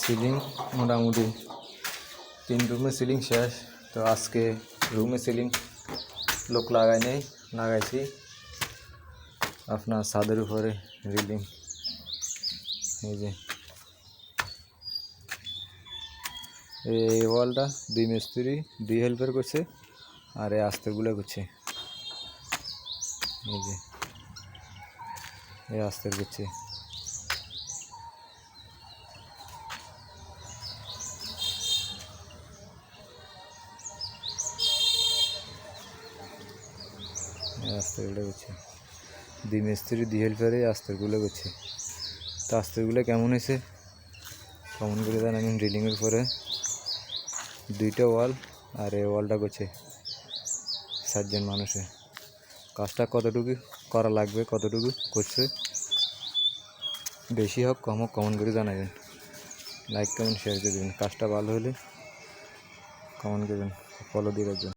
Ceiling মোটামুটি 3 রুমে ceiling শেষ। তো আজকে রুমে সিলিং লোক লাগাই নেই, লাগাইছি আপনার ছাদের উপরে রিলিং। এই যে এই ওয়ালটা 2 মিস্ত্রি 2 হেল্পার করছে, আর এই আস্তরগুলো করছে। এই যে এই আস্তর করছে। আস্তরগুলো করছে 2 মিস্ত্রি 2 হেল্পারে আস্তরগুলো করছে। তো আস্তরগুলো কেমন হয়েছে কমন করে জানাবেন। রিলিংয়ের পরে 2টা ওয়াল আর এই ওয়ালটা করছে 7 জন মানুষে। কাজটা কতটুকু করা লাগবে, কতটুকু করছে, বেশি হোক কম হোক কমেন্ট করে জানাবেন। লাইক কমেন্ট শেয়ার করে দেবেন। কাজটা ভালো হলে কমেন্ট করবেন, ফলো দিয়ে রাখবেন।